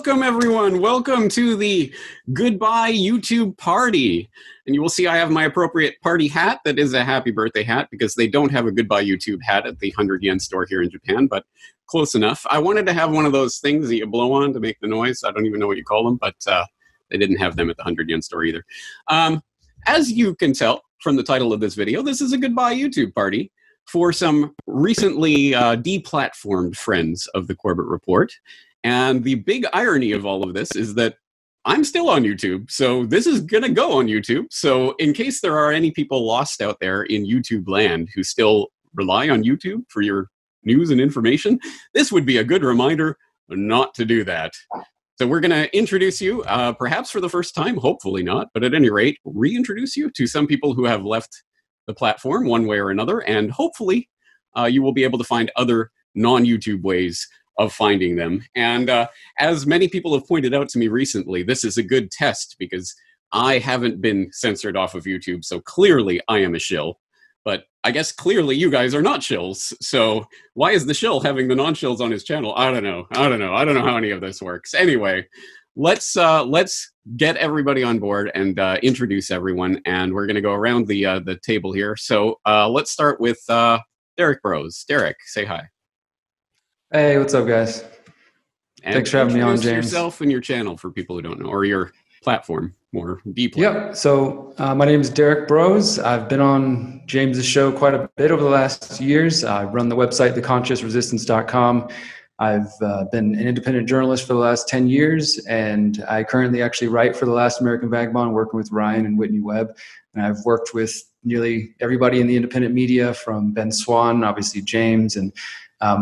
welcome everyone. Welcome to the Goodbye YouTube party. And you will see I have my appropriate party hat that is a happy birthday hat because they don't have a Goodbye YouTube hat at the 100 yen store here in Japan, but close enough. I wanted to have one of those things that you blow on to make the noise. I don't even know what you call them, but they didn't have them at the 100 yen store either. As you can tell from the title of this video, this is a Goodbye YouTube party for some recently deplatformed friends of the Corbett Report. And the big irony of all of this is that I'm still on YouTube, so this is going to go on YouTube. So in case there are any people lost out there in YouTube land who still rely on YouTube for your news and information, this would be a good reminder not to do that. So we're going to introduce you, perhaps for the first time, hopefully not, but at any rate, reintroduce you to some people who have left the platform one way or another, and hopefully you will be able to find other non-YouTube ways of finding them. And as many people have pointed out to me recently, this is a good test because I haven't been censored off of YouTube, so clearly I am a shill. But I guess clearly you guys are not shills. So why is the shill having the non-shills on his channel? I don't know how any of this works. Anyway, let's get everybody on board and introduce everyone. And we're going to go around the table here. So let's start with Derek Bros. Derek, say hi. Hey, what's up, guys? And thanks for having me on, James. Introduce yourself and your channel for people who don't know, or your platform more deeply. Yep. So my name is Derek Bros. I've been on James's show quite a bit over the last years. I run the website, theconsciousresistance.com. I've been an independent journalist for the last 10 years, and I currently actually write for The Last American Vagabond, working with Ryan and Whitney Webb. And I've worked with nearly everybody in the independent media, from Ben Swan, obviously James, and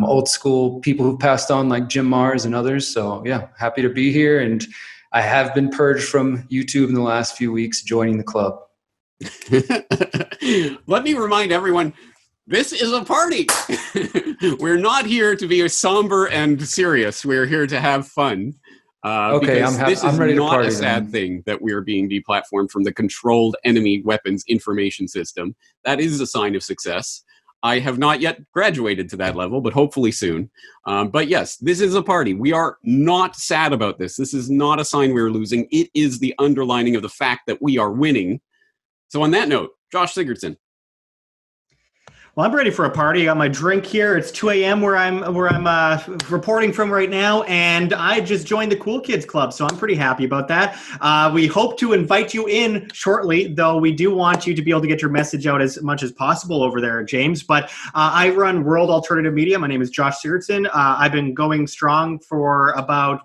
old school people who've passed on like Jim Mars and others. So yeah, happy to be here. And I have been purged from YouTube in the last few weeks, joining the club. Let me remind everyone, this is a party. We're not here to be somber and serious. We're here to have fun. Okay, I'm ready to party. This is not a sad thing that we are being deplatformed from the controlled enemy weapons information system. That is a sign of success. I have not yet graduated to that level, but hopefully soon. But yes, this is a party. We are not sad about this. This is not a sign we're losing. It is the underlining of the fact that we are winning. So on that note, Josh Sigurdson. Well, I'm ready for a party. I got my drink here. It's 2 a.m. where I'm reporting from right now, and I just joined the Cool Kids Club, so I'm pretty happy about that. We hope to invite you in shortly, though we do want you to be able to get your message out as much as possible over there, James. But I run World Alternative Media. My name is Josh Sigurdson. I've been going strong for about,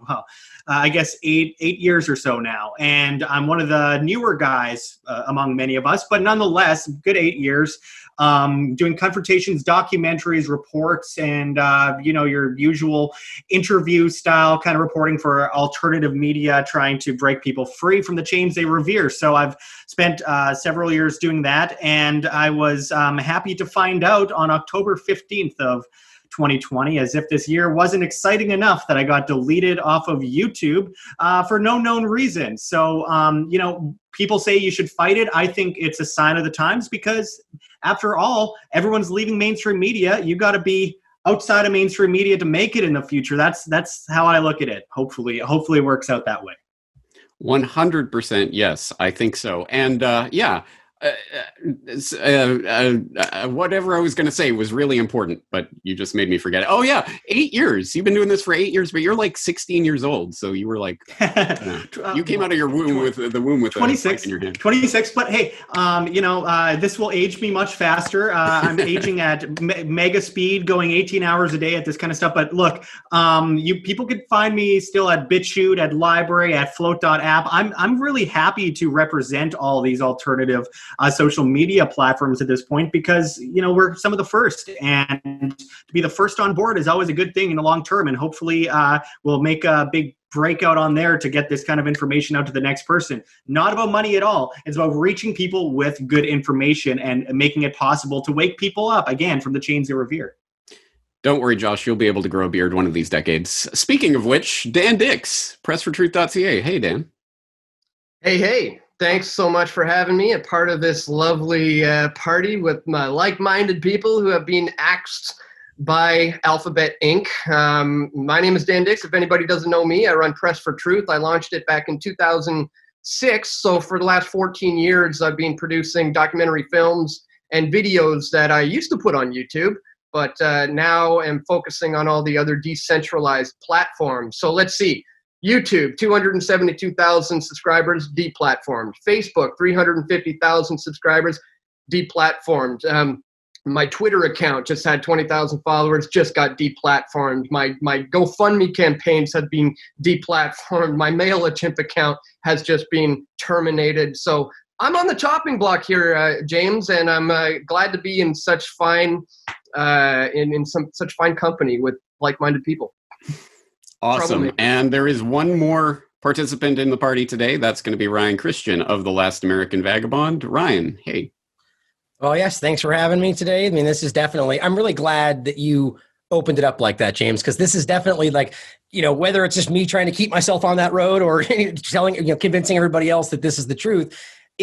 I guess, eight years or so now. And I'm one of the newer guys among many of us, but nonetheless, good 8 years. Doing confrontations, documentaries, reports, and, your usual interview style kind of reporting for alternative media, trying to break people free from the chains they revere. So I've spent several years doing that. And I was happy to find out on October 15th of 2020, as if this year wasn't exciting enough, that I got deleted off of YouTube for no known reason. So, people say you should fight it. I think it's a sign of the times because, after all, everyone's leaving mainstream media. You got to be outside of mainstream media to make it in the future. That's how I look at it. Hopefully it works out that way. 100%. Yes, I think so. And whatever I was going to say was really important, but you just made me forget it. Oh yeah, 8 years. You've been doing this for 8 years, but you're like 16 years old. So you were like, you came out of your womb with 26 in your hand. 26. But hey, this will age me much faster. I'm aging at mega speed, going 18 hours a day at this kind of stuff. But look, people could find me still at BitChute, at Library, at Float.app. I'm really happy to represent all these alternative social media platforms at this point because, we're some of the first, and to be the first on board is always a good thing in the long term. And hopefully we'll make a big breakout on there to get this kind of information out to the next person. Not about money at all. It's about reaching people with good information and making it possible to wake people up again from the chains they revere. Don't worry, Josh. You'll be able to grow a beard one of these decades. Speaking of which, Dan Dix, pressfortruth.ca. Hey, Dan. Hey. Thanks so much for having me, a part of this lovely party with my like-minded people who have been axed by Alphabet Inc. My name is Dan Dix. If anybody doesn't know me, I run Press for Truth. I launched it back in 2006. So for the last 14 years, I've been producing documentary films and videos that I used to put on YouTube, but now am focusing on all the other decentralized platforms. So let's see. YouTube, 272,000 subscribers, deplatformed. Facebook, 350,000 subscribers, deplatformed. My Twitter account just had 20,000 followers, just got deplatformed. My GoFundMe campaigns have been deplatformed. My MailChimp account has just been terminated. So I'm on the chopping block here, James, and I'm glad to be in such fine such fine company with like-minded people. Awesome. And there is one more participant in the party today. That's going to be Ryan Christian of The Last American Vagabond. Ryan, hey. Well, yes, thanks for having me today. I mean, this is definitely, I'm really glad that you opened it up like that, James, because this is definitely like, whether it's just me trying to keep myself on that road or convincing everybody else that this is the truth.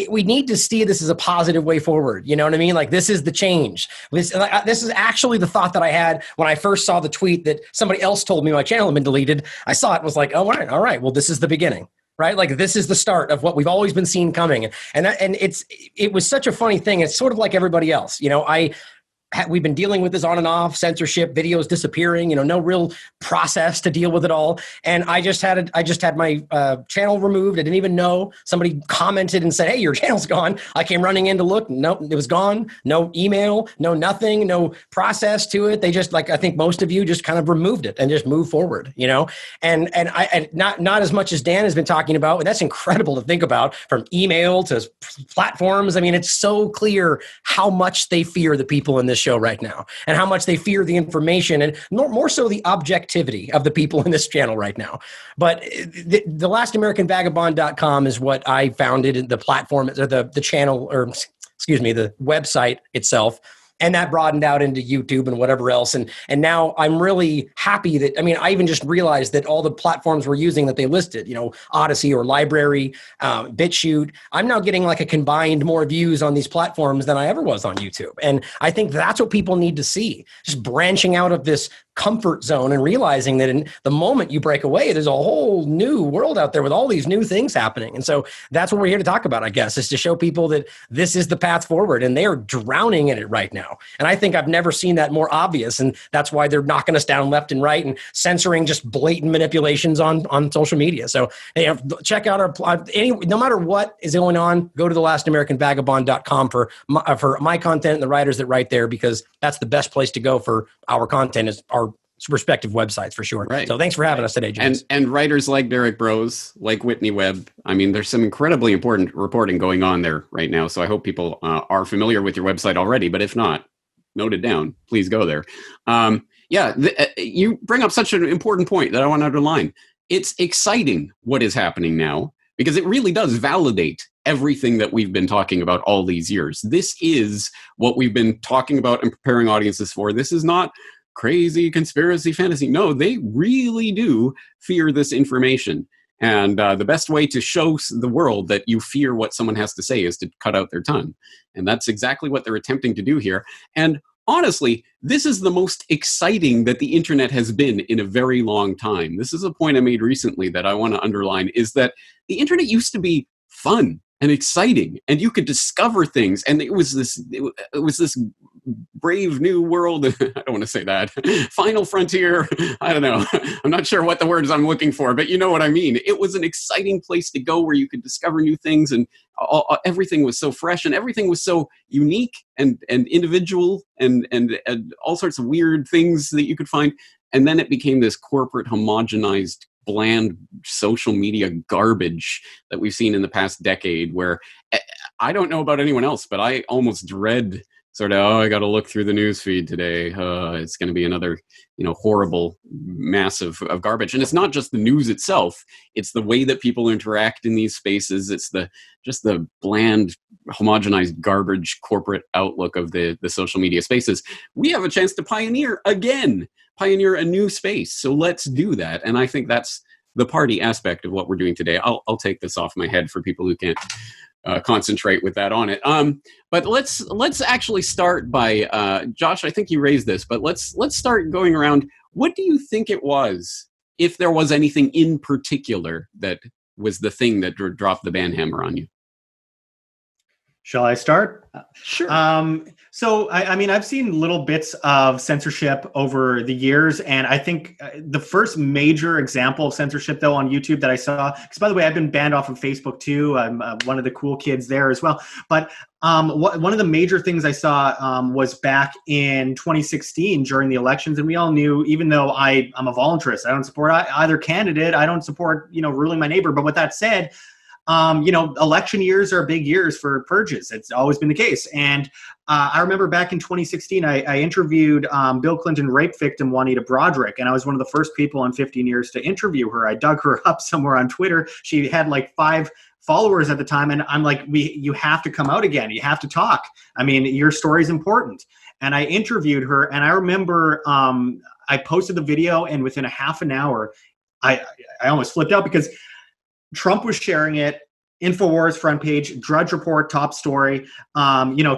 We need to see this as a positive way forward. You know what I mean? Like, this is the change. This is actually the thought that I had when I first saw the tweet that somebody else told me my channel had been deleted. I saw it and was like, oh, all right. Well, this is the beginning. Right? Like, this is the start of what we've always been seeing coming. And it was such a funny thing. It's sort of like everybody else. We've been dealing with this on and off, censorship, videos disappearing, no real process to deal with it all. And I just had my channel removed. I didn't even know. Somebody commented and said, hey, your channel's gone. I came running in to look. No, it was gone. No email, no nothing, no process to it. They just, I think most of you just kind of removed it and just moved forward, and not as much as Dan has been talking about. And that's incredible to think about, from email to platforms. I mean, it's so clear how much they fear the people in this show right now, and how much they fear the information, and more so the objectivity of the people in this channel right now. But the LastAmericanVagabond.com is what I founded, the platform, or the channel, or excuse me, the website itself. And that broadened out into YouTube and whatever else. And now I'm really happy that, I even just realized that all the platforms we're using that they listed, Odyssey or Library, BitChute, I'm now getting like a combined more views on these platforms than I ever was on YouTube. And I think that's what people need to see, just branching out of this comfort zone and realizing that in the moment you break away, there's a whole new world out there with all these new things happening. And so that's what we're here to talk about, I guess, is to show people that this is the path forward, and they are drowning in it right now. And I think I've never seen that more obvious. And that's why they're knocking us down left and right and censoring just blatant manipulations on social media. So check out no matter what is going on, go to thelastamericanvagabond.com for my content and the writers that write there, because that's the best place to go for our content, is our respective websites, for sure. Right. So thanks for having us today, James. And writers like Derek Bros, like Whitney Webb. There's some incredibly important reporting going on there right now. So I hope people are familiar with your website already. But if not, note it down. Please go there. You bring up such an important point that I want to underline. It's exciting what is happening now, because it really does validate everything that we've been talking about all these years. This is what we've been talking about and preparing audiences for. This is not crazy conspiracy fantasy. No, they really do fear this information. And the best way to show the world that you fear what someone has to say is to cut out their tongue. And that's exactly what they're attempting to do here. And honestly, this is the most exciting that the internet has been in a very long time. This is a point I made recently that I want to underline, is that the internet used to be fun and exciting, and you could discover things, and it was this brave new world. I don't want to say that. Final frontier. I don't know. I'm not sure what the words I'm looking for, but you know what I mean. It was an exciting place to go where you could discover new things, and everything was so fresh, and everything was so unique and individual, and all sorts of weird things that you could find. And then it became this corporate homogenized, bland social media garbage that we've seen in the past decade, where I don't know about anyone else, but I almost dread sort of, I got to look through the news feed today. It's going to be another, horrible mass of garbage. And it's not just the news itself. It's the way that people interact in these spaces. It's just the bland, homogenized garbage corporate outlook of the social media spaces. We have a chance to pioneer a new space. So let's do that. And I think that's the party aspect of what we're doing today. I'll take this off my head for people who can't concentrate with that on it. But let's actually start by Josh. I think you raised this, but let's start going around. What do you think it was, if there was anything in particular that was the thing that dropped the ban hammer on you? Shall I start? Sure. So, I mean, I've seen little bits of censorship over the years, and I think the first major example of censorship, though, on YouTube that I saw, because by the way, I've been banned off of Facebook too. I'm one of the cool kids there as well. But one of the major things I saw was back in 2016 during the elections, and we all knew, even though I'm a voluntarist, I don't support either candidate. I don't support, ruling my neighbor. But with that said, election years are big years for purges. It's always been the case. And I remember back in 2016, I interviewed Bill Clinton rape victim Juanita Broaddrick, and I was one of the first people in 15 years to interview her. I dug her up somewhere on Twitter. She had like 5 followers at the time, and I'm like, you have to come out again. You have to talk. I mean, your story's important. And I interviewed her, and I remember I posted the video, and within a half an hour, I almost flipped out because Trump was sharing it, InfoWars front page, Drudge Report top story,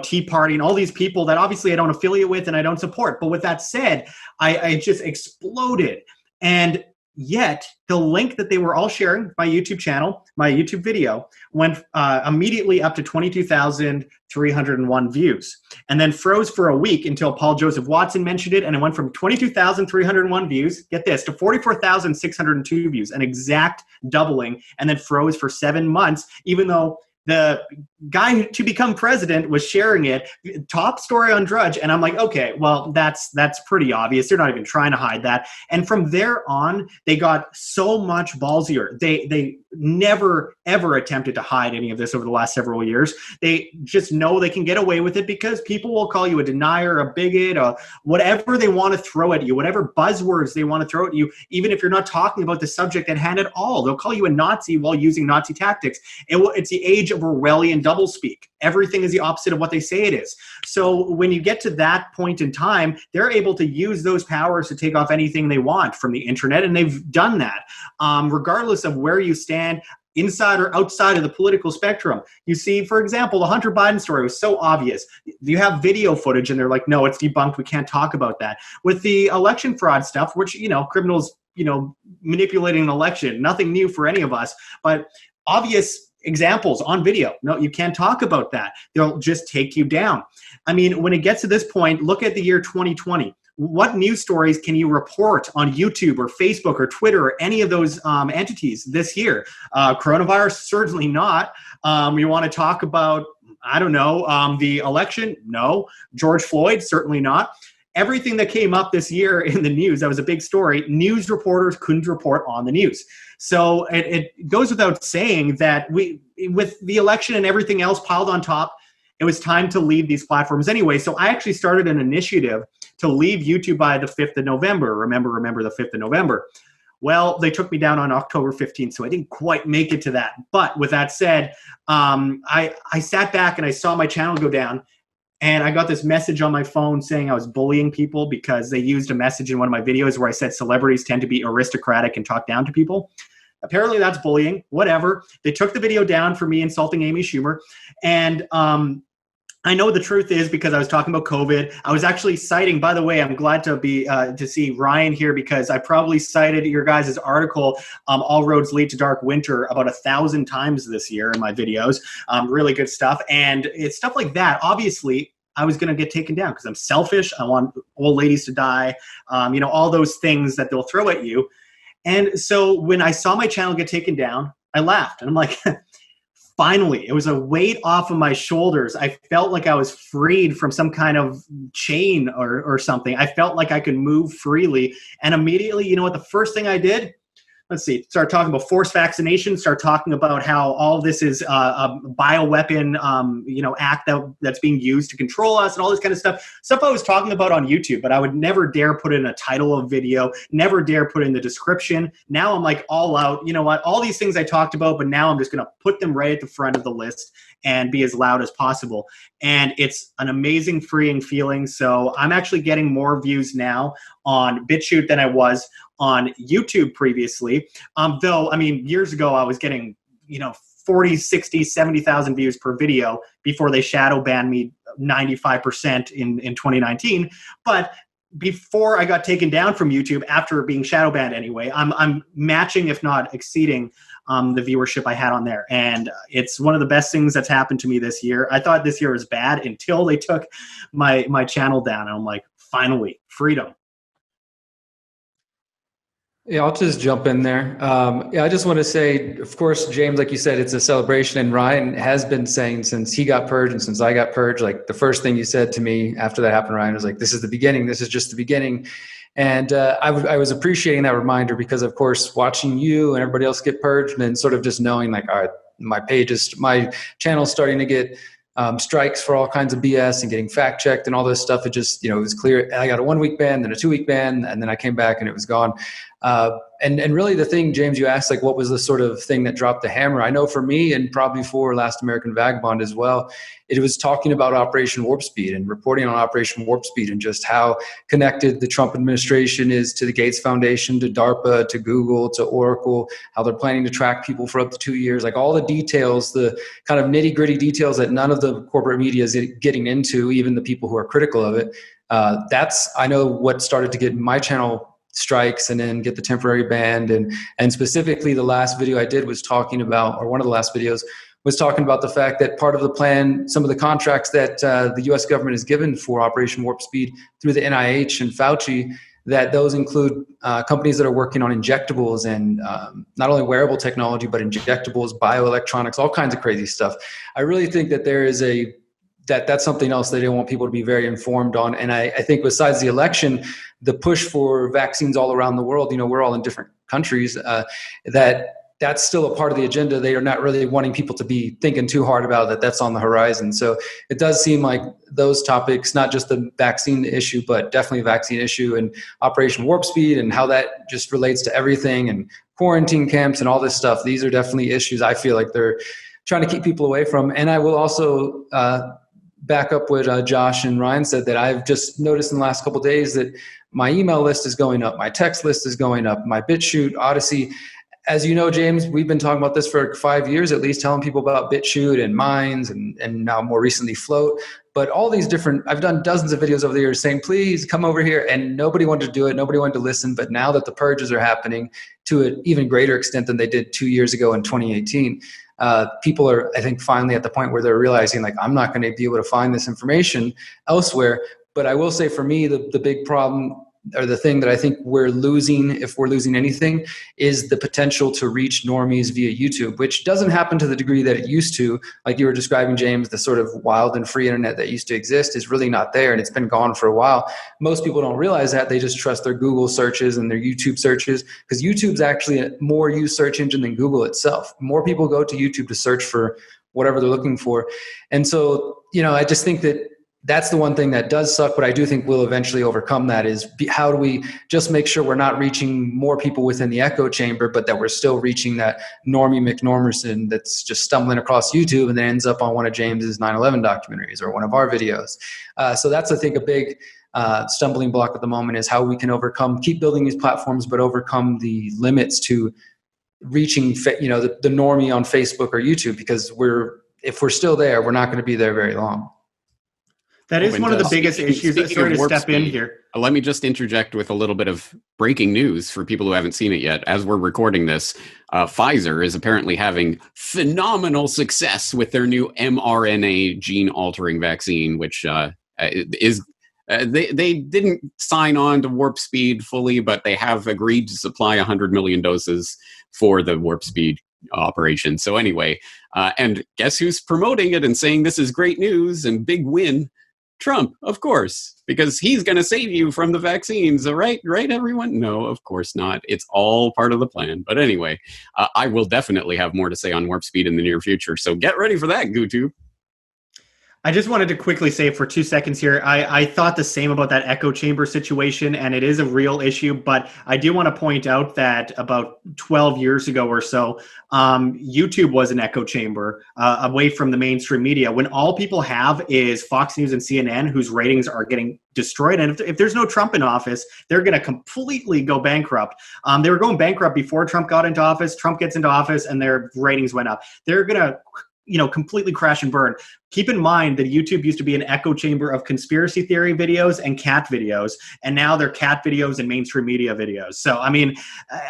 Tea Party, and all these people that obviously I don't affiliate with and I don't support. But with that said, I just exploded. And yet the link that they were all sharing, my YouTube channel, my YouTube video, went immediately up to 22,301 views, and then froze for a week until Paul Joseph Watson mentioned it, and it went from 22,301 views, get this, to 44,602 views, an exact doubling, and then froze for 7 months, even though the guy to become president was sharing it, top story on Drudge. And I'm like, okay, well, that's pretty obvious. They're not even trying to hide that. And from there on, they got so much ballsier. They never, ever attempted to hide any of this over the last several years. They just know they can get away with it because people will call you a denier, a bigot, whatever they want to throw at you, whatever buzzwords they want to throw at you, even if you're not talking about the subject at hand at all. They'll call you a Nazi while using Nazi tactics. It's the age of Orwellian doublespeak. Everything is the opposite of what they say it is. So when you get to that point in time, they're able to use those powers to take off anything they want from the internet, and they've done that. Regardless of where you stand, inside or outside of the political spectrum. You see, for example, the Hunter Biden story was so obvious. You have video footage, and they're like, no, it's debunked. We can't talk about that. With the election fraud stuff, which, criminals, manipulating an election, nothing new for any of us, but obvious examples on video. No, you can't talk about that. They'll just take you down. I mean, when it gets to this point, look at the year 2020. What news stories can you report on YouTube or Facebook or Twitter or any of those entities this year? Coronavirus, certainly not. You want to talk about, I don't know, the election? No. George Floyd? Certainly not. Everything that came up this year in the news, that was a big story, news reporters couldn't report on the news. So it goes without saying that with the election and everything else piled on top, it was time to leave these platforms anyway. So I actually started an initiative to leave YouTube by the 5th of November. Remember the 5th of November. Well, they took me down on October 15th, so I didn't quite make it to that. But with that said, I sat back and I saw my channel go down. And I got this message on my phone saying I was bullying people because they used a message in one of my videos where I said celebrities tend to be aristocratic and talk down to people. Apparently that's bullying, whatever. They took the video down for me insulting Amy Schumer. And I know the truth is because I was talking about COVID. I was actually citing, by the way, I'm glad to see Ryan here because I probably cited your guys' article, All Roads Lead to Dark Winter, about 1,000 times this year in my videos. Really good stuff. And it's stuff like that. Obviously, I was going to get taken down because I'm selfish. I want old ladies to die. All those things that they'll throw at you. And so when I saw my channel get taken down, I laughed. And I'm like, finally, it was a weight off of my shoulders. I felt like I was freed from some kind of chain or something. I felt like I could move freely. And immediately, you know what, the first thing I did? Let's see, start talking about forced vaccination, start talking about how all this is a bioweapon, act that's being used to control us and all this kind of stuff. Stuff I was talking about on YouTube, but I would never dare put in a title of video, never dare put in the description. Now I'm like all out, you know what, all these things I talked about, but now I'm just going to put them right at the front of the list and be as loud as possible. And it's an amazing freeing feeling. So I'm actually getting more views now on BitChute than I was on YouTube previously. Though, I mean, years ago I was getting, 40, 60, 70,000 views per video before they shadow banned me 95% in 2019. But before I got taken down from YouTube, after being shadow banned anyway, I'm matching, if not exceeding, the viewership I had on there. And it's one of the best things that's happened to me this year. I thought this year was bad until they took my channel down. And I'm like, finally, freedom. Yeah, I'll just jump in there. I just want to say, of course, James, like you said, it's a celebration. And Ryan has been saying since he got purged and since I got purged, like the first thing you said to me after that happened, Ryan, was like, this is the beginning. This is just the beginning. And I was appreciating that reminder because, of course, watching you and everybody else get purged and sort of just knowing like, all right, my channel's starting to get strikes for all kinds of BS and getting fact checked and all this stuff. It just, it was clear. I got a 1 week ban, then a 2 week ban, and then I came back and it was gone. And really the thing, James, you asked, like, what was the sort of thing that dropped the hammer? I know for me and probably for Last American Vagabond as well, it was talking about Operation Warp Speed and reporting on Operation Warp Speed and just how connected the Trump administration is to the Gates Foundation, to DARPA, to Google, to Oracle, how they're planning to track people for up to 2 years, like all the details, the kind of nitty gritty details that none of the corporate media is getting into, even the people who are critical of it. That's, I know, what started to get my channel strikes and then get the temporary ban. And specifically the last video I did was talking about, or one of the last videos was talking about the fact that part of the plan, some of the contracts that the US government has given for Operation Warp Speed through the NIH and Fauci, that those include companies that are working on injectables and not only wearable technology, but injectables, bioelectronics, all kinds of crazy stuff. I really think that there is that's something else that they want people to be very informed on. And I think besides the election, the push for vaccines all around the world, we're all in different countries, that's still a part of the agenda. They are not really wanting people to be thinking too hard about that. That's on the horizon. So it does seem like those topics, not just the vaccine issue, but definitely vaccine issue and Operation Warp Speed and how that just relates to everything and quarantine camps and all this stuff. These are definitely issues I feel like they're trying to keep people away from. And I will also back up what Josh and Ryan said, that I've just noticed in the last couple of days that my email list is going up, my text list is going up, my BitChute, Odyssey. As you know, James, we've been talking about this for 5 years at least, telling people about BitChute and Minds and now more recently Float. But all these different, I've done dozens of videos over the years saying, please come over here. And nobody wanted to do it. Nobody wanted to listen. But now that the purges are happening to an even greater extent than they did 2 years ago in 2018, people are, I think, finally at the point where they're realizing, like, I'm not going to be able to find this information elsewhere. But I will say for me, the big problem, or the thing that I think we're losing, if we're losing anything, is the potential to reach normies via YouTube, which doesn't happen to the degree that it used to. Like you were describing, James, the sort of wild and free internet that used to exist is really not there, and it's been gone for a while. Most people don't realize that. They just trust their Google searches and their YouTube searches, because YouTube's actually a more used search engine than Google itself. More people go to YouTube to search for whatever they're looking for. And so, I just think that that's the one thing that does suck, but I do think we'll eventually overcome that, is how do we just make sure we're not reaching more people within the echo chamber, but that we're still reaching that normie McNormerson that's just stumbling across YouTube and then ends up on one of James's 9/11 documentaries or one of our videos. So that's, I think, a big stumbling block at the moment, is how we can keep building these platforms, but overcome the limits to reaching, the normie on Facebook or YouTube, because if we're still there, we're not going to be there very long. That is one of the biggest issues. Sorry to step in here. Let me just interject with a little bit of breaking news for people who haven't seen it yet. As we're recording this, Pfizer is apparently having phenomenal success with their new mRNA gene-altering vaccine, which is they didn't sign on to Warp Speed fully, but they have agreed to supply 100 million doses for the Warp Speed operation. So anyway, and guess who's promoting it and saying this is great news and big win? Trump, of course, because he's going to save you from the vaccines, right, everyone? No, of course not. It's all part of the plan. But anyway, I will definitely have more to say on Warp Speed in the near future. So get ready for that, GooTube. I just wanted to quickly say for 2 seconds here, I thought the same about that echo chamber situation, and it is a real issue. But I do want to point out that about 12 years ago or so, YouTube was an echo chamber away from the mainstream media. When all people have is Fox News and CNN, whose ratings are getting destroyed. And if there's no Trump in office, they're going to completely go bankrupt. They were going bankrupt before Trump got into office. Trump gets into office, and their ratings went up. They're going to completely crash and burn. Keep in mind that YouTube used to be an echo chamber of conspiracy theory videos and cat videos, and now they're cat videos and mainstream media videos. So, I mean,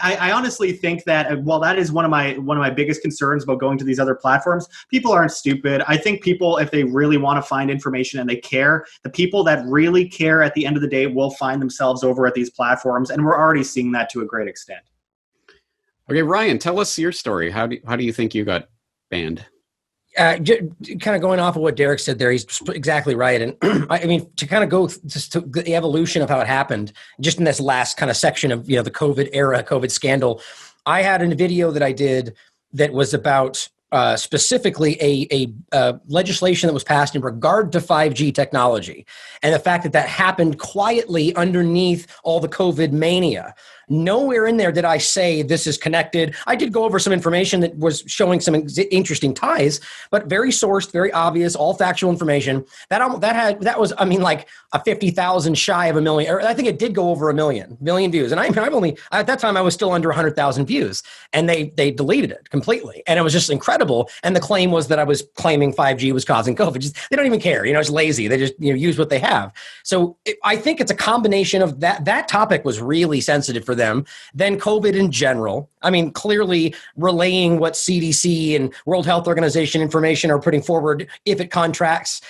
I honestly think that while that is one of my biggest concerns about going to these other platforms, people aren't stupid. I think people, if they really want to find information and they care, the people that really care at the end of the day will find themselves over at these platforms, and we're already seeing that to a great extent. Okay, Ryan, tell us your story. How do you think you got banned? Kind of going off of what Derek said there, he's exactly right. And I mean, to kind of go just to the evolution of how it happened, just in this last kind of section of, the COVID era, COVID scandal, I had a video that I did that was about specifically a legislation that was passed in regard to 5G technology and the fact that happened quietly underneath all the COVID mania. Nowhere in there did I say this is connected. I did go over some information that was showing some interesting ties, but very sourced, very obvious, all factual information. That was, I mean, like a 50,000 shy of a million. Or I think it did go over a million views. And I've only, at that time, I was still under 100,000 views, and they deleted it completely. And it was just incredible. And the claim was that I was claiming 5G was causing COVID. They don't even care. It's lazy. They just use what they have. So I think it's a combination of that topic was really sensitive for them. Then COVID in general. I mean, clearly relaying what CDC and World Health Organization information are putting forward, if it contradicts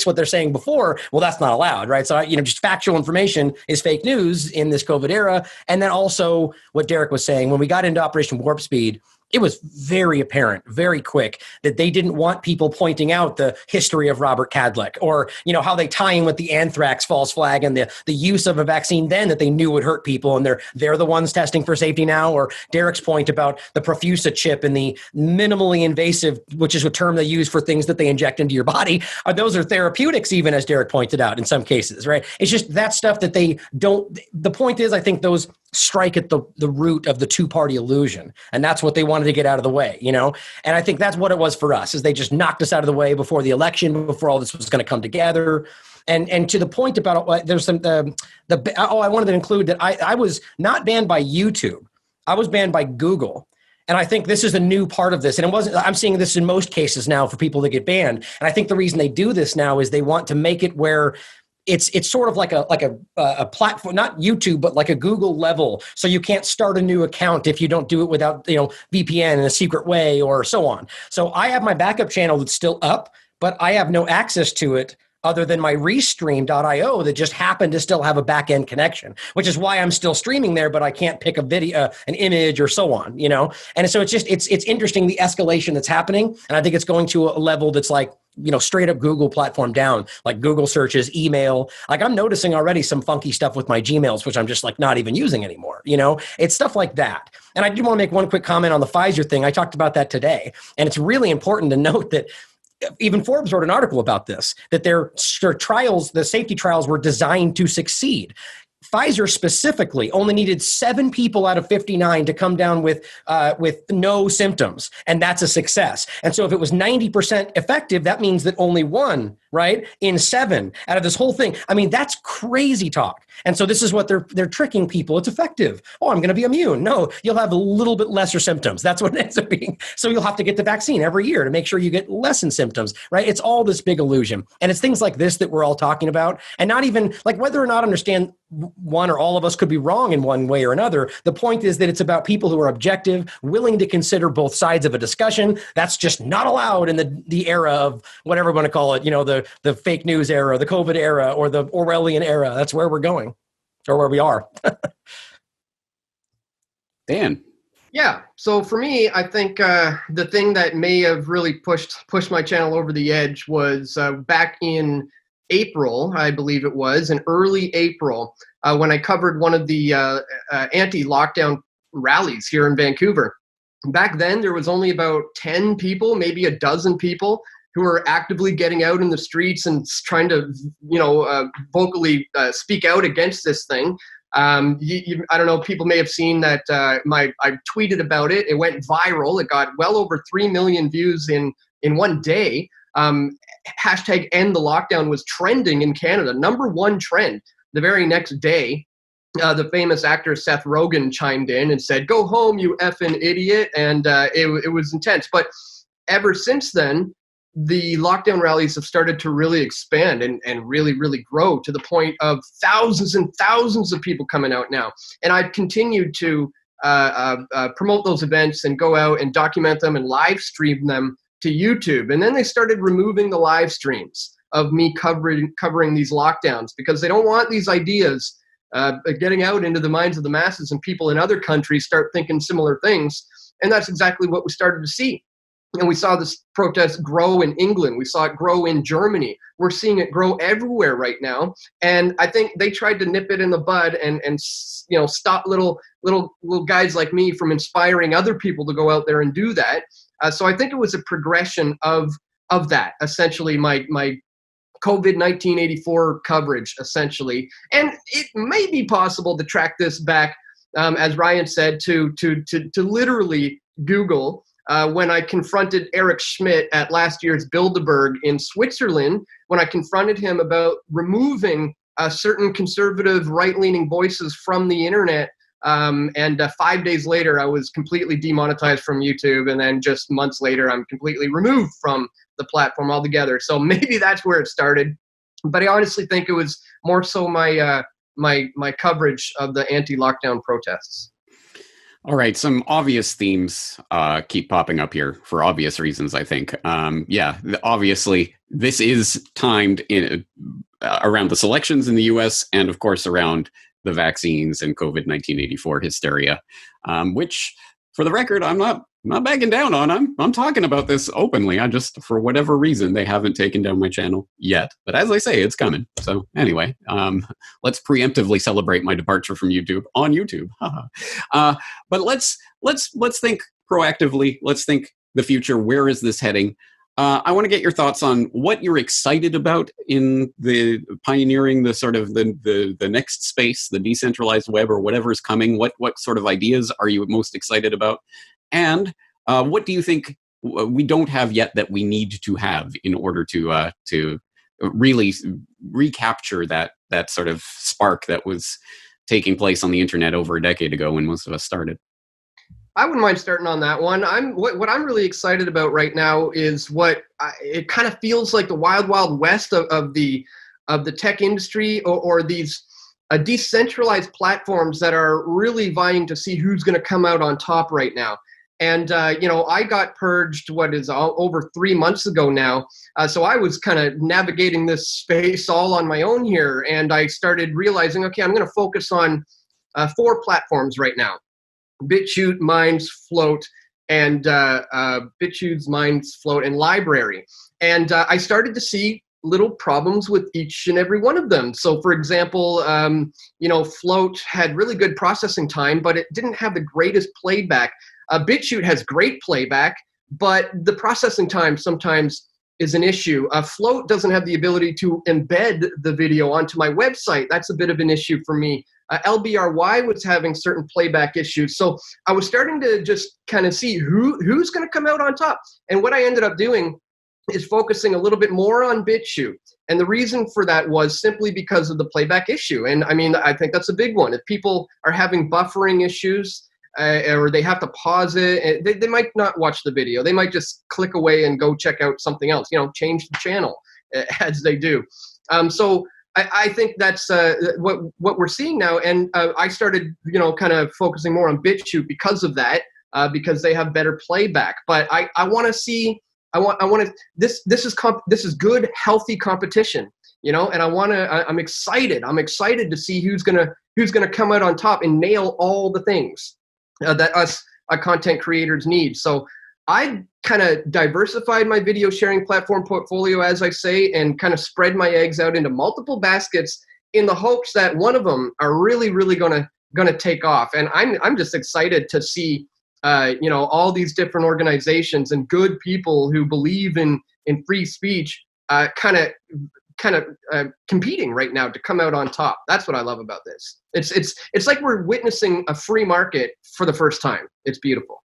what they're saying before, well, that's not allowed, right? So, just factual information is fake news in this COVID era. And then also what Derek was saying, when we got into Operation Warp Speed, it was very apparent, very quick, that they didn't want people pointing out the history of Robert Kadlec or, how they tie in with the anthrax false flag and the use of a vaccine then that they knew would hurt people. And they're the ones testing for safety now. Or Derek's point about the Profusa chip and the minimally invasive, which is a term they use for things that they inject into your body. Those are therapeutics, even, as Derek pointed out, in some cases, right? It's just that stuff that they don't. The point is, I think those strike at the root of the two-party illusion. And that's what they wanted to get out of the way, And I think that's what it was for us, is they just knocked us out of the way before the election, before all this was going to come together. And to the point about, there's some, I wanted to include that I was not banned by YouTube. I was banned by Google. And I think this is a new part of this. And I'm seeing this in most cases now for people that get banned. And I think the reason they do this now is they want to make it where it's sort of like a platform, not YouTube, but like a Google level. So you can't start a new account if you don't do it without, VPN in a secret way or so on. So I have my backup channel that's still up, but I have no access to it other than my restream.io that just happened to still have a back-end connection, which is why I'm still streaming there, but I can't pick a video, an image or so on, And so it's interesting, the escalation that's happening. And I think it's going to a level that's like, straight up Google platform down, like Google searches, email. Like I'm noticing already some funky stuff with my Gmails, which I'm just like not even using anymore. It's stuff like that. And I do want to make one quick comment on the Pfizer thing. I talked about that today. And it's really important to note that even Forbes wrote an article about this, that their trials, the safety trials, were designed to succeed. Pfizer specifically only needed 7 people out of 59 to come down with no symptoms, and that's a success. And so if it was 90% effective, that means that only 1, right, in 7 out of this whole thing. I mean, that's crazy talk. And so this is what they're tricking people. It's effective. Oh, I'm going to be immune. No, you'll have a little bit lesser symptoms. That's what it ends up being. So you'll have to get the vaccine every year to make sure you get lessen symptoms, right? It's all this big illusion. And it's things like this that we're all talking about, and not even like whether or not understand one or all of us could be wrong in one way or another. The point is that it's about people who are objective, willing to consider both sides of a discussion. That's just not allowed in the era of whatever we want to call it, the fake news era, the COVID era, or the Orwellian era. That's where we're going, or where we are. Dan. Yeah. So for me, I think the thing that may have really pushed my channel over the edge was back in April, I believe it was, in early April, when I covered one of the anti-lockdown rallies here in Vancouver. Back then, there was only about 10 people, maybe a dozen people, who are actively getting out in the streets and trying to, vocally speak out against this thing. I don't know, people may have seen that I tweeted about it. It went viral. It got well over 3 million views in one day. Hashtag end the lockdown was trending in Canada, #1 trend. The very next day, the famous actor Seth Rogen chimed in and said, "Go home, you effing idiot." And it was intense. But ever since then, the lockdown rallies have started to really expand and really, really grow to the point of thousands and thousands of people coming out now. And I've continued to promote those events and go out and document them and live stream them to YouTube. And then they started removing the live streams of me covering these lockdowns because they don't want these ideas getting out into the minds of the masses, and people in other countries start thinking similar things. And that's exactly what we started to see. And we saw this protest grow in England. We saw it grow in Germany. We're seeing it grow everywhere right now. And I think they tried to nip it in the bud and stop little guys like me from inspiring other people to go out there and do that. So I think it was a progression of that, essentially my COVID-19 84 coverage, essentially. And it may be possible to track this back, as Ryan said, to literally Google. When I confronted Eric Schmidt at last year's Bilderberg in Switzerland, when I confronted him about removing certain conservative right-leaning voices from the internet, and 5 days later, I was completely demonetized from YouTube, and then just months later, I'm completely removed from the platform altogether. So maybe that's where it started. But I honestly think it was more so my coverage of the anti-lockdown protests. All right, some obvious themes keep popping up here for obvious reasons, I think. Obviously, this is timed in around the selections in the U.S. and, of course, around the vaccines and COVID-19 84 hysteria, which, for the record, I'm not backing down on. I'm talking about this openly. I just, for whatever reason, they haven't taken down my channel yet. But as I say, it's coming. So anyway, let's preemptively celebrate my departure from YouTube on YouTube. But let's think proactively. Let's think the future. Where is this heading? I want to get your thoughts on what you're excited about in the pioneering the sort of the next space, the decentralized web, or whatever is coming. What sort of ideas are you most excited about? And what do you think we don't have yet that we need to have in order to really recapture that sort of spark that was taking place on the internet over a decade ago when most of us started? I wouldn't mind starting on that one. What I'm really excited about right now is it kind of feels like the wild, wild west of the tech industry, or these decentralized platforms that are really vying to see who's going to come out on top right now. And, I got purged, over 3 months ago now. So I was kind of navigating this space all on my own here. And I started realizing, okay, I'm going to focus on 4 platforms right now: BitChute, Minds, Float, and BitChute's Minds, Float, and Library. And I started to see little problems with each and every one of them. So, for example, Float had really good processing time, but it didn't have the greatest playback. BitChute has great playback, but the processing time sometimes is an issue. Float doesn't have the ability to embed the video onto my website. That's a bit of an issue for me. LBRY was having certain playback issues. So I was starting to just kind of see who's going to come out on top. And what I ended up doing is focusing a little bit more on BitChute. And the reason for that was simply because of the playback issue. And I mean, I think that's a big one. If people are having buffering issues, or they have to pause it, they might not watch the video. They might just click away and go check out something else, change the channel as they do. So I think that's what we're seeing now. And I started, kind of focusing more on BitChute because of that, because they have better playback. But I want to see, this is good, healthy competition, and I'm excited. I'm excited to see who's gonna come out on top and nail all the things that us content creators need. So I kind of diversified my video sharing platform portfolio, as I say, and kind of spread my eggs out into multiple baskets in the hopes that one of them are really, really gonna take off. And I'm just excited to see all these different organizations and good people who believe in and free speech kind of competing right now to come out on top. That's what I love about this. It's like we're witnessing a free market for the first time. It's beautiful.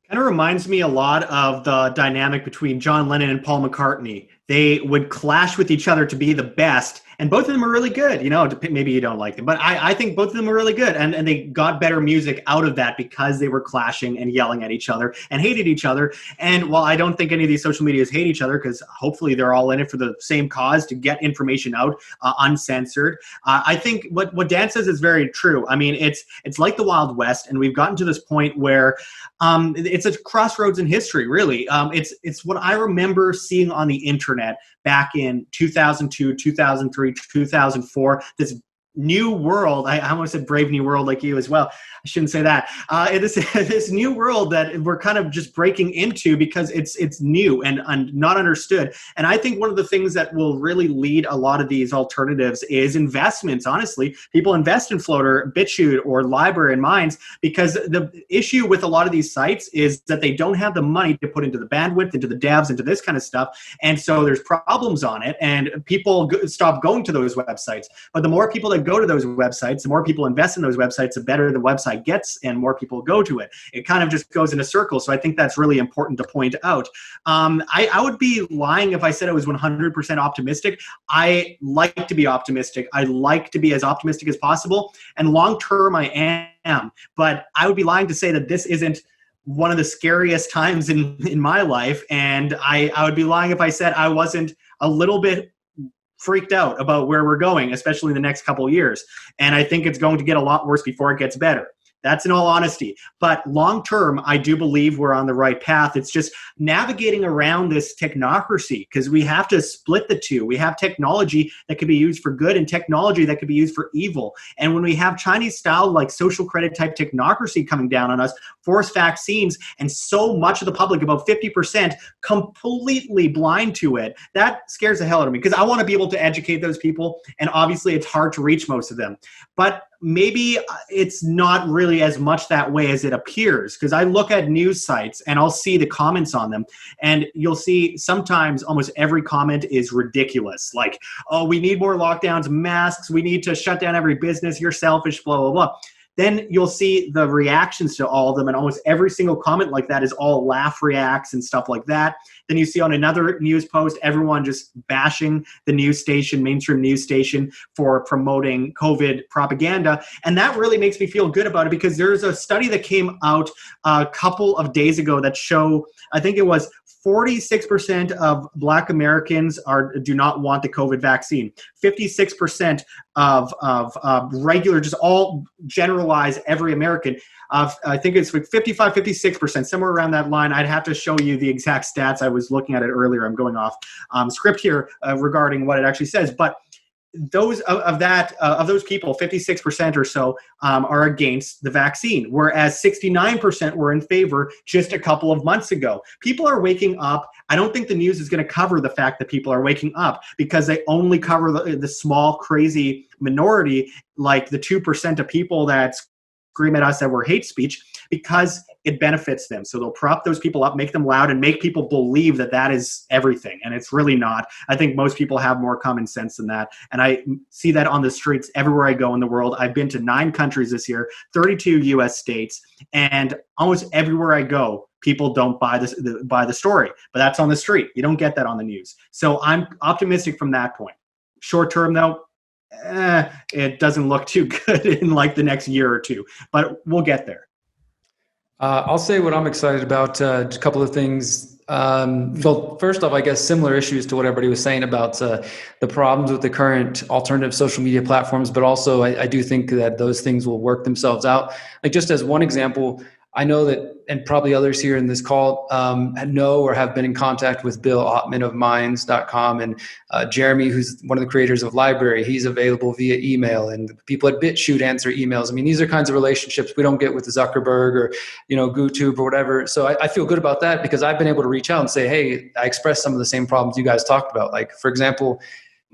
Kind of reminds me a lot of the dynamic between John Lennon and Paul McCartney. They would clash with each other to be the best, and both of them are really good. You know, maybe you don't like them, but I think both of them are really good, and they got better music out of that because they were clashing and yelling at each other and hated each other. And while I don't think any of these social medias hate each other, because hopefully they're all in it for the same cause, to get information out uncensored, I think what Dan says is very true. I mean, it's like the Wild West, and we've gotten to this point where it's a crossroads in history, really. It's what I remember seeing on the internet back in 2002, 2003, 2004, this new world. I almost said Brave New World like you as well. I shouldn't say that. This new world that we're kind of just breaking into because it's new and not understood. And I think one of the things that will really lead a lot of these alternatives is investments. Honestly, people invest in Floater, BitChute, or Library and Minds because the issue with a lot of these sites is that they don't have the money to put into the bandwidth, into the devs, into this kind of stuff. And so there's problems on it, and people stop going to those websites. But the more people that go to those websites, the more people invest in those websites, the better the website gets and more people go to it. It kind of just goes in a circle. So I think that's really important to point out. I would be lying if I said I was 100% optimistic. I like to be optimistic. I like to be as optimistic as possible. And long term, I am. But I would be lying to say that this isn't one of the scariest times in my life. And I would be lying if I said I wasn't a little bit freaked out about where we're going, especially in the next couple of years. And I think it's going to get a lot worse before it gets better. That's in all honesty. But long term, I do believe we're on the right path. It's just navigating around this technocracy because we have to split the two. We have technology that can be used for good and technology that could be used for evil. And when we have Chinese style, like social credit type technocracy coming down on us, forced vaccines, and so much of the public, about 50%, completely blind to it, that scares the hell out of me because I want to be able to educate those people. And obviously it's hard to reach most of them. But maybe it's not really as much that way as it appears because I look at news sites and I'll see the comments on them and you'll see sometimes almost every comment is ridiculous. Like, oh, we need more lockdowns, masks, we need to shut down every business, you're selfish, blah, blah, blah. Then you'll see the reactions to all of them, and almost every single comment like that is all laugh reacts and stuff like that. Then you see on another news post, everyone just bashing the news station, mainstream news station, for promoting COVID propaganda. And that really makes me feel good about it because there's a study that came out a couple of days ago that show, I think it was 46% of Black Americans do not want the COVID vaccine. 56% of regular, just all generalize every American. I think it's like 55, 56%, somewhere around that line. I'd have to show you the exact stats. I was looking at it earlier. I'm going off script here regarding what it actually says. But those of those people, 56% or so, are against the vaccine, whereas 69% were in favor just a couple of months ago. People are waking up. I don't think the news is going to cover the fact that people are waking up because they only cover the small, crazy minority, like the 2% of people that scream at us that we're hate speech, because it benefits them. So they'll prop those people up, make them loud, and make people believe that that is everything. And it's really not. I think most people have more common sense than that. And I see that on the streets everywhere I go in the world. I've been to 9 countries this year, 32 US states, and almost everywhere I go, people don't buy the story. But that's on the street. You don't get that on the news. So I'm optimistic from that point. Short term, though, it doesn't look too good in like the next year or two, but we'll get there. I'll say what I'm excited about, a couple of things. Well, first off, I guess similar issues to what everybody was saying about the problems with the current alternative social media platforms, but also I do think that those things will work themselves out. Like just as one example, I know that, and probably others here in this call know or have been in contact with Bill Ottman of Minds.com and Jeremy, who's one of the creators of Library. He's available via email, and people at BitChute answer emails. I mean, these are kinds of relationships we don't get with Zuckerberg or, GooTube or whatever. So I feel good about that because I've been able to reach out and say, hey, I expressed some of the same problems you guys talked about. Like, for example,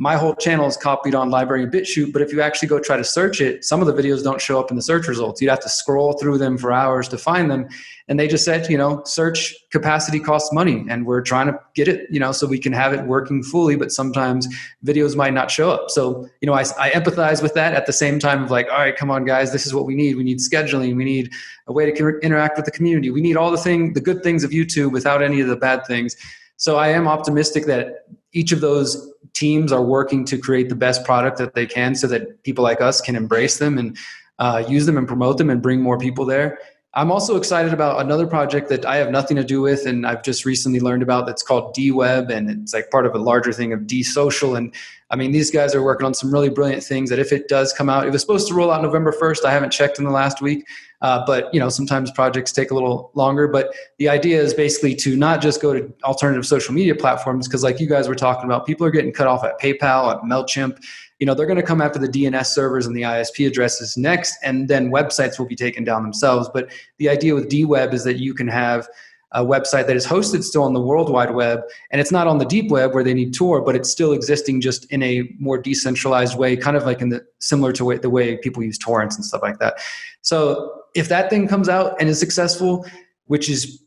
my whole channel is copied on Library and BitChute, but if you actually go try to search it, some of the videos don't show up in the search results. You'd have to scroll through them for hours to find them. And they just said, search capacity costs money, and we're trying to get it, so we can have it working fully, but sometimes videos might not show up. So, I empathize with that at the same time of like, all right, come on guys, this is what we need. We need scheduling. We need a way to interact with the community. We need all the good things of YouTube without any of the bad things. So I am optimistic that each of those teams are working to create the best product that they can so that people like us can embrace them and use them and promote them and bring more people there. I'm also excited about another project that I have nothing to do with, and I've just recently learned about, that's called D-Web, and it's like part of a larger thing of D-Social. And I mean, these guys are working on some really brilliant things that if it does come out, it was supposed to roll out November 1st. I haven't checked in the last week, but sometimes projects take a little longer. But the idea is basically to not just go to alternative social media platforms, because like you guys were talking about, people are getting cut off at PayPal, at MailChimp. They're going to come after the DNS servers and the ISP addresses next, and then websites will be taken down themselves. But the idea with D-Web is that you can have a website that is hosted still on the World Wide Web, and it's not on the deep web where they need Tor, but it's still existing just in a more decentralized way, kind of like similar to the way people use torrents and stuff like that. So if that thing comes out and is successful, which is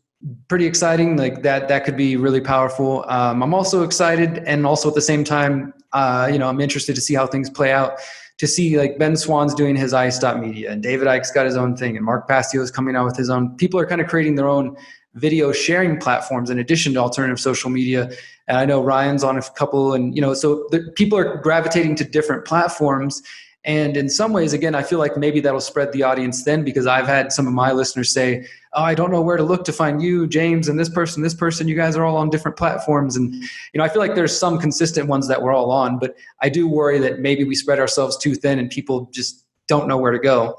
pretty exciting, like that could be really powerful. I'm also excited, and also at the same time, I'm interested to see how things play out, to see like Ben Swan's doing his ice.media, and David Icke's got his own thing, and Mark Pastio is coming out with his own. People are kind of creating their own video sharing platforms in addition to alternative social media. And I know Ryan's on a couple, and so people are gravitating to different platforms. And in some ways, again, I feel like maybe that'll spread the audience then, because I've had some of my listeners say, oh, I don't know where to look to find you, James, and this person, you guys are all on different platforms. And, I feel like there's some consistent ones that we're all on, but I do worry that maybe we spread ourselves too thin and people just don't know where to go.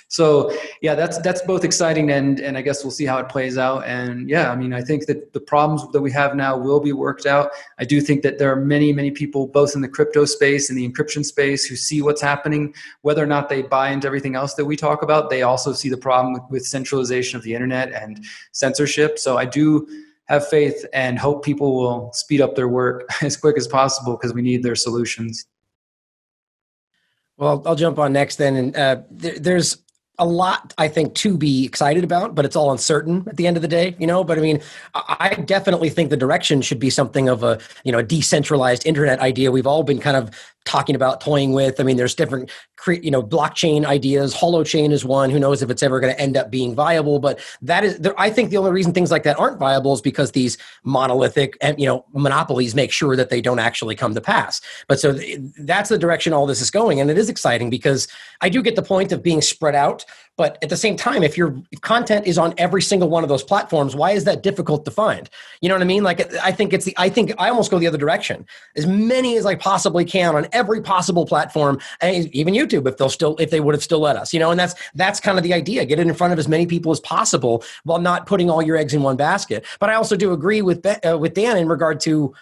So yeah, that's both exciting, and I guess we'll see how it plays out. And yeah, I mean, I think that the problems that we have now will be worked out. I do think that there are many, many people, both in the crypto space and the encryption space, who see what's happening. Whether or not they buy into everything else that we talk about, they also see the problem with centralization of the internet and censorship. So I do have faith and hope people will speed up their work as quick as possible, because we need their solutions. Well, I'll jump on next then. And there's a lot, I think, to be excited about, but it's all uncertain at the end of the day, But I mean, I definitely think the direction should be something of a decentralized internet idea. We've all been kind of talking about, toying with. I mean, there's different, blockchain ideas. Holochain is one. Who knows if it's ever going to end up being viable? But that is, I think the only reason things like that aren't viable is because these monolithic, monopolies make sure that they don't actually come to pass. But so that's the direction all this is going, and it is exciting because I do get the point of being spread out. But at the same time, if your content is on every single one of those platforms, why is that difficult to find? You know what I mean? Like, I think I almost go the other direction. As many as I possibly can on every possible platform, and even YouTube, if they would have still let us, and that's kind of the idea. Get it in front of as many people as possible while not putting all your eggs in one basket. But I also do agree with Dan in regard to,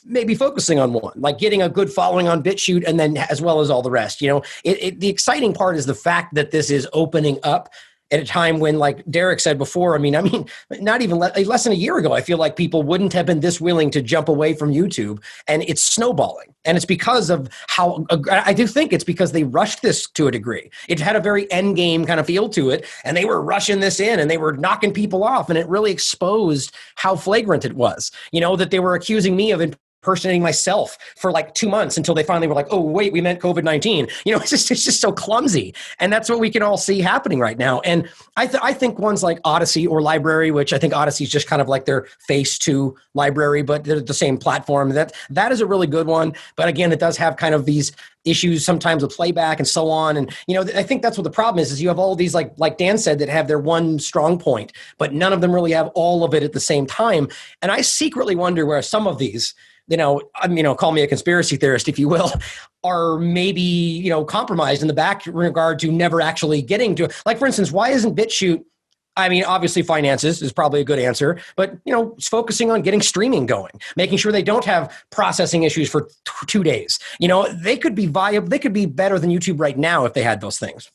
maybe focusing on one, like getting a good following on BitChute, and then as well as all the rest. The exciting part is the fact that this is opening up at a time when, like Derek said before, I mean, not even less than a year ago, I feel like people wouldn't have been this willing to jump away from YouTube, and it's snowballing. And it's because of how, I do think it's because they rushed this to a degree. It had a very end game kind of feel to it, and they were rushing this in, and they were knocking people off, and it really exposed how flagrant it was, that they were accusing me of impersonating myself for like 2 months until they finally were like, oh, wait, we meant COVID-19. It's just so clumsy. And that's what we can all see happening right now. And I think ones like Odyssey or Library, which I think Odyssey is just kind of like their face to Library, but they're the same platform. That is a really good one. But again, it does have kind of these issues sometimes with playback and so on. And, I think that's what the problem is you have all these, like Dan said, that have their one strong point, but none of them really have all of it at the same time. And I secretly wonder where some of these, call me a conspiracy theorist, if you will, are maybe, compromised in the back regard to never actually getting to, like, for instance, why isn't BitChute, obviously finances is probably a good answer, but, it's focusing on getting streaming going, making sure they don't have processing issues for 2 days. They could be viable. They could be better than YouTube right now if they had those things,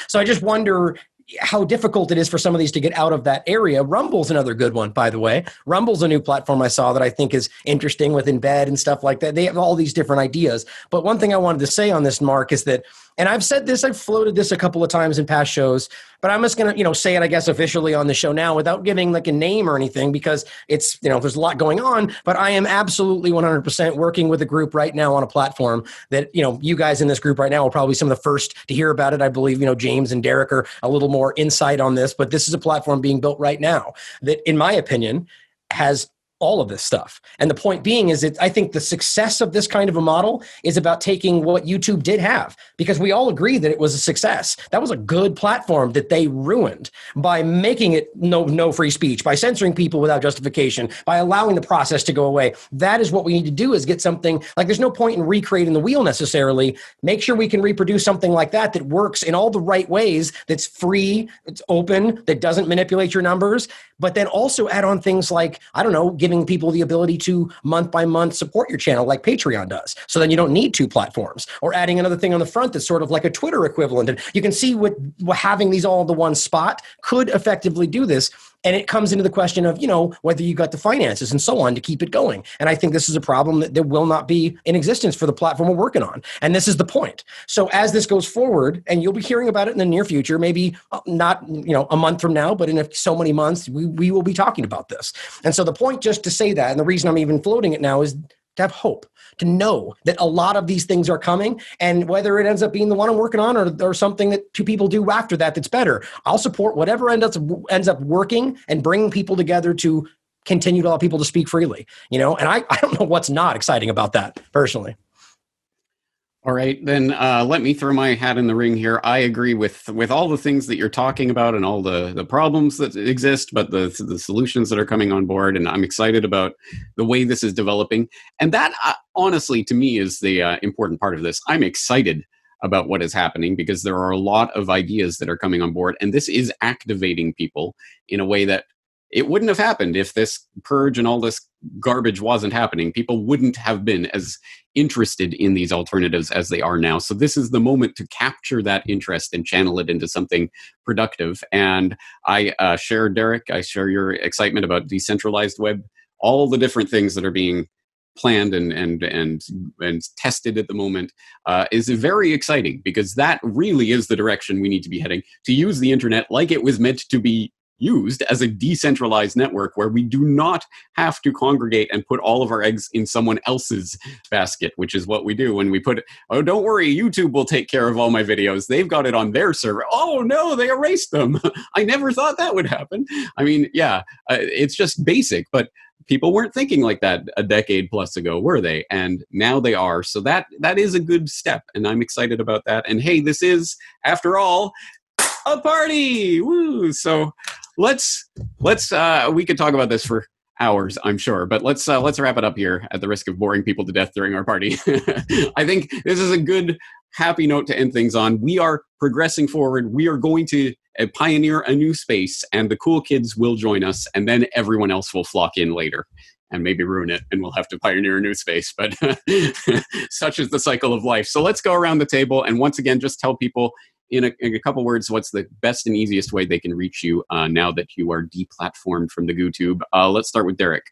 So I just wonder, how difficult it is for some of these to get out of that area. Rumble's another good one, by the way. Rumble's a new platform I saw that I think is interesting with embed and stuff like that. They have all these different ideas. But one thing I wanted to say on this, Mark, is that, and I've said this, I've floated this a couple of times in past shows, but I'm just going to, say it, I guess, officially on the show now without giving like a name or anything, because it's, there's a lot going on, but I am absolutely 100% working with a group right now on a platform that, you guys in this group right now are probably some of the first to hear about it. I believe, James and Derek are a little more insight on this, but this is a platform being built right now that, in my opinion, has all of this stuff. And the point being is that I think the success of this kind of a model is about taking what YouTube did have, because we all agree that it was a success. That was a good platform that they ruined by making it no free speech, by censoring people without justification, by allowing the process to go away. That is what we need to do, is get something like, there's no point in recreating the wheel necessarily. Make sure we can reproduce something like that works in all the right ways, that's free, it's open, that doesn't manipulate your numbers, but then also add on things like, giving people the ability to month by month support your channel like Patreon does. So then you don't need two platforms, or adding another thing on the front that's sort of like a Twitter equivalent. And you can see what having these all in the one spot could effectively do this. And it comes into the question of, whether you got the finances and so on to keep it going. And I think this is a problem that will not be in existence for the platform we're working on. And this is the point. So as this goes forward, and you'll be hearing about it in the near future, maybe not, a month from now, but in so many months, we will be talking about this. And so the point, just to say that, and the reason I'm even floating it now, is to have hope, to know that a lot of these things are coming, and whether it ends up being the one I'm working on or something that two people do after that that's better, I'll support whatever ends up working and bringing people together to continue to allow people to speak freely, and I don't know what's not exciting about that personally. All right, then let me throw my hat in the ring here. I agree with all the things that you're talking about and all the problems that exist, but the solutions that are coming on board, and I'm excited about the way this is developing. And that, honestly, to me, is the important part of this. I'm excited about what is happening because there are a lot of ideas that are coming on board, and this is activating people in a way that it wouldn't have happened if this purge and all this garbage wasn't happening. People wouldn't have been as interested in these alternatives as they are now. So this is the moment to capture that interest and channel it into something productive. And I share, Derek, I share your excitement about decentralized web, all the different things that are being planned and tested at the moment is very exciting, because that really is the direction we need to be heading, to use the internet like it was meant to be used, as a decentralized network where we do not have to congregate and put all of our eggs in someone else's basket, which is what we do when we put, oh, don't worry, YouTube will take care of all my videos. They've got it on their server. Oh, no, they erased them. I never thought that would happen. I mean, it's just basic, but people weren't thinking like that a decade plus ago, were they? And now they are. So that is a good step, and I'm excited about that. And hey, this is, after all, a party. Woo! So let's we could talk about this for hours, I'm sure, but let's wrap it up here at the risk of boring people to death during our party. I think this is a good, happy note to end things on. We are progressing forward. We are going to pioneer a new space, and the cool kids will join us, and then everyone else will flock in later and maybe ruin it, and we'll have to pioneer a new space. But such is the cycle of life. So let's go around the table, and once again, just tell people in a couple words what's the best and easiest way they can reach you now that you are deplatformed from the GooTube. Let's start with Derek.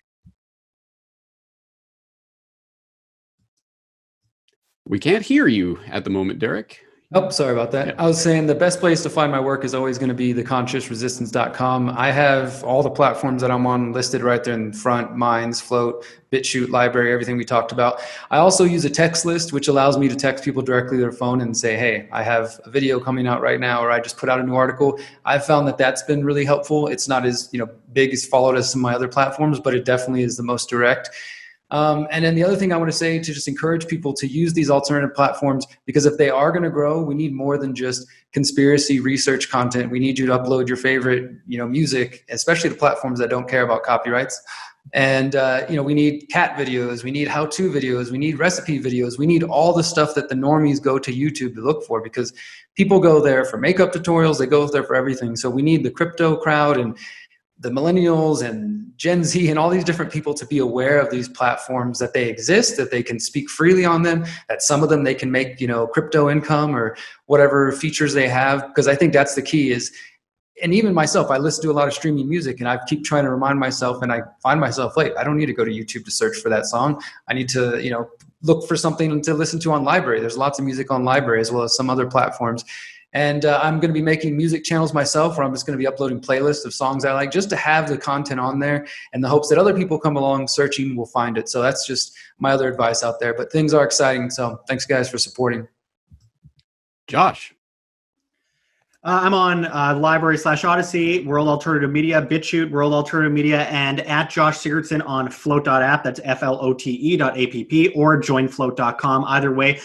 We can't hear you at the moment, Derek. Oh, sorry about that. I was saying the best place to find my work is always going to be theconsciousresistance.com. I have all the platforms that I'm on listed right there in front: Minds, Float, BitChute, Library, everything we talked about. I also use a text list, which allows me to text people directly to their phone and say, hey, I have a video coming out right now, or I just put out a new article. I've found that that's been really helpful. It's not as big as followed as some of my other platforms, but it definitely is the most direct. And then the other thing I want to say, to just encourage people to use these alternative platforms, because if they are going to grow, we need more than just conspiracy research content. We need you to upload your favorite, music, especially the platforms that don't care about copyrights. And, we need cat videos, we need how-to videos, we need recipe videos, we need all the stuff that the normies go to YouTube to look for, because people go there for makeup tutorials, they go there for everything. So we need the crypto crowd and the millennials and Gen Z and all these different people to be aware of these platforms, that they exist, that they can speak freely on them, that some of them they can make, crypto income or whatever features they have. Because I think that's the key, is and even myself, I listen to a lot of streaming music, and I keep trying to remind myself, and I find myself late. I don't need to go to YouTube to search for that song. I need to, look for something to listen to on Library. There's lots of music on Library as well as some other platforms. And I'm going to be making music channels myself, where I'm just going to be uploading playlists of songs I like, just to have the content on there, in the hopes that other people come along searching will find it. So that's just my other advice out there. But things are exciting. So thanks, guys, for supporting. Josh. I'm on Library/Odyssey, World Alternative Media, BitChute, World Alternative Media, and at Josh Sigurdsson on float.app. That's flote.app, or joinfloat.com. Either way,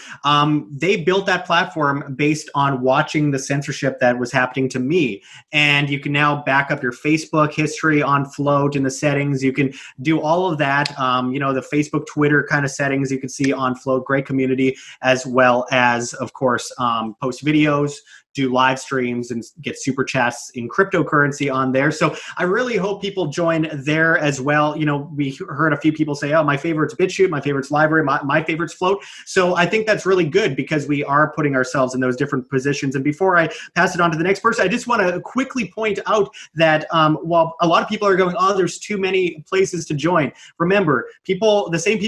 they built that platform based on watching the censorship that was happening to me. And you can now back up your Facebook history on Float in the settings. You can do all of that. The Facebook, Twitter kind of settings you can see on Float. Great community, as well as, of course, post videos, do live streams, and get super chats in cryptocurrency on there. So I really hope people join there as well. We heard a few people say, oh, my favorite's BitChute, my favorite's Library, my favorite's Float. So I think that's really good, because we are putting ourselves in those different positions. And before I pass it on to the next person, I just want to quickly point out that while a lot of people are going, oh, there's too many places to join. Remember, a lot of the same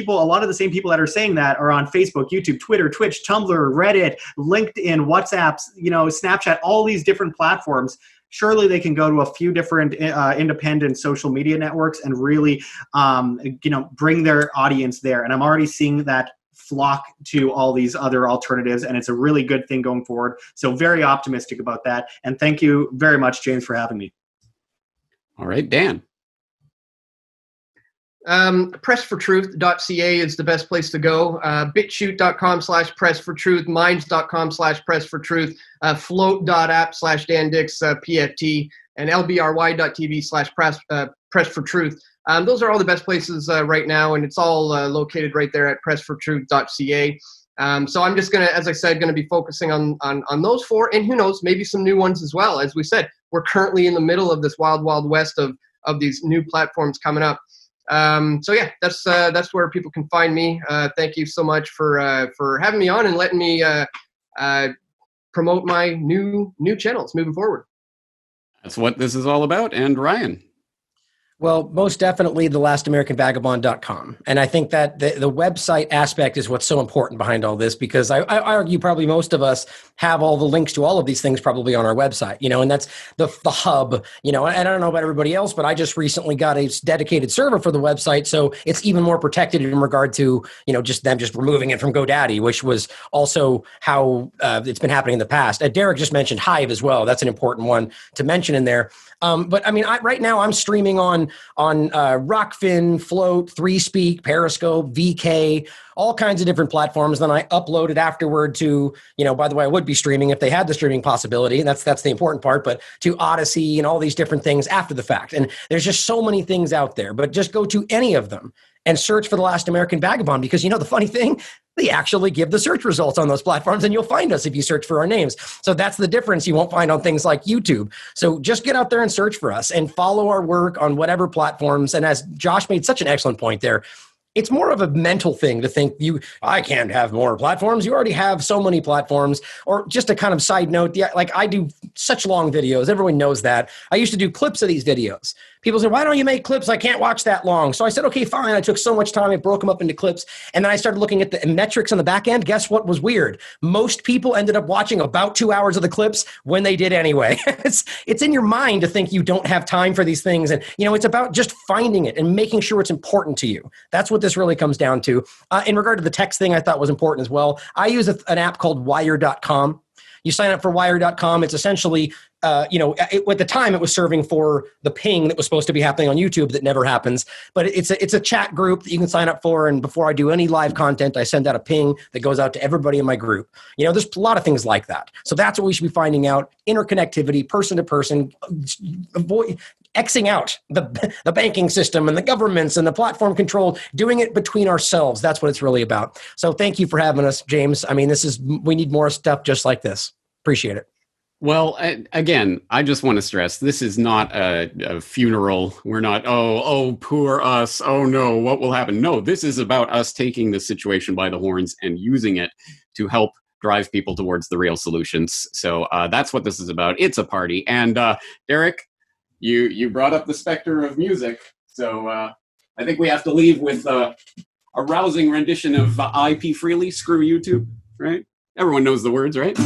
people that are saying that are on Facebook, YouTube, Twitter, Twitch, Tumblr, Reddit, LinkedIn, WhatsApp, Snapchat, all these different platforms. Surely they can go to a few different independent social media networks and really, bring their audience there. And I'm already seeing that flock to all these other alternatives, and it's a really good thing going forward. So very optimistic about that. And thank you very much, James, for having me. All right, Dan. Pressfortruth.ca is the best place to go. bitchute.com/pressfortruth, minds.com/pressfortruth, float.app/dandix, PFT, and lbry.tv/pressfortruth. Those are all the best places right now, and it's all located right there at pressfortruth.ca. So I'm just as I said, going to be focusing on those four, and who knows, maybe some new ones as well. As we said, we're currently in the middle of this wild, wild west of these new platforms coming up. So yeah, that's where people can find me. Thank you so much for having me on and letting me promote my new channels moving forward. That's what this is all about. And Ryan. Well, most definitely thelast.americanvagabond.com. And I think that the website aspect is what's so important behind all this, because I argue probably most of us have all the links to all of these things probably on our website, and that's the hub, and I don't know about everybody else, but I just recently got a dedicated server for the website. So it's even more protected in regard to, just them just removing it from GoDaddy, which was also how it's been happening in the past. Derek just mentioned Hive as well. That's an important one to mention in there. But I mean, right now I'm streaming on Rockfin, Float, 3Speak, Periscope, VK, all kinds of different platforms. Then I upload it afterward to, by the way, I would be streaming if they had the streaming possibility. And that's the important part, but to Odyssey and all these different things after the fact. And there's just so many things out there, but just go to any of them and search for The Last American Vagabond, because the funny thing, they actually give the search results on those platforms, and you'll find us if you search for our names. So that's the difference you won't find on things like YouTube. So just get out there and search for us and follow our work on whatever platforms. And as Josh made such an excellent point there, it's more of a mental thing to think I can't have more platforms. You already have so many platforms. Or just a kind of side note, like I do such long videos. Everyone knows that. I used to do clips of these videos. People say, why don't you make clips? I can't watch that long. So I said, okay, fine. I took so much time. I broke them up into clips. And then I started looking at the metrics on the back end. Guess what was weird? Most people ended up watching about 2 hours of the clips when they did anyway. It's in your mind to think you don't have time for these things. And, it's about just finding it and making sure it's important to you. That's what this really comes down to. In regard to the text thing, I thought was important as well. I use an app called wire.com. You sign up for wire.com. It's essentially, at the time it was serving for the ping that was supposed to be happening on YouTube that never happens. But it's a chat group that you can sign up for. And before I do any live content, I send out a ping that goes out to everybody in my group. There's a lot of things like that. So that's what we should be finding out. Interconnectivity, person to person, Xing out the banking system and the governments and the platform control, doing it between ourselves. That's what it's really about. So thank you for having us, James. I mean, we need more stuff just like this. Appreciate it. Well, again, I just want to stress, this is not a funeral. We're not, oh, poor us. Oh, no, what will happen? No, this is about us taking the situation by the horns and using it to help drive people towards the real solutions. So that's what this is about. It's a party. And Derek, you brought up the specter of music. So I think we have to leave with a rousing rendition of IP Freely, Screw YouTube, right? Everyone knows the words, right?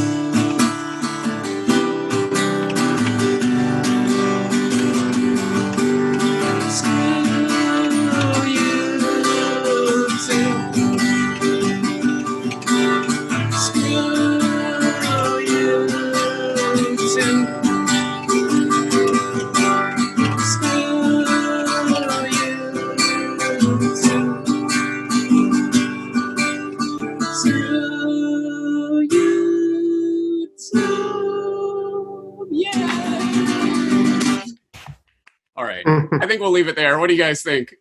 All right. I think we'll leave it there. What do you guys think?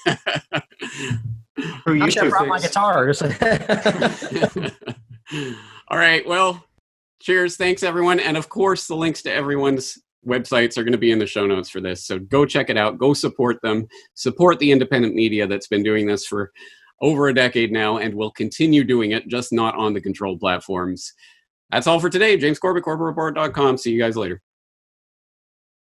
I should have brought my guitar. All right. Well, cheers. Thanks, everyone. And of course, the links to everyone's websites are going to be in the show notes for this. So go check it out. Go support them. Support the independent media that's been doing this for over a decade now and will continue doing it, just not on the controlled platforms. That's all for today. James Corbett, CorbettReport.com. See you guys later.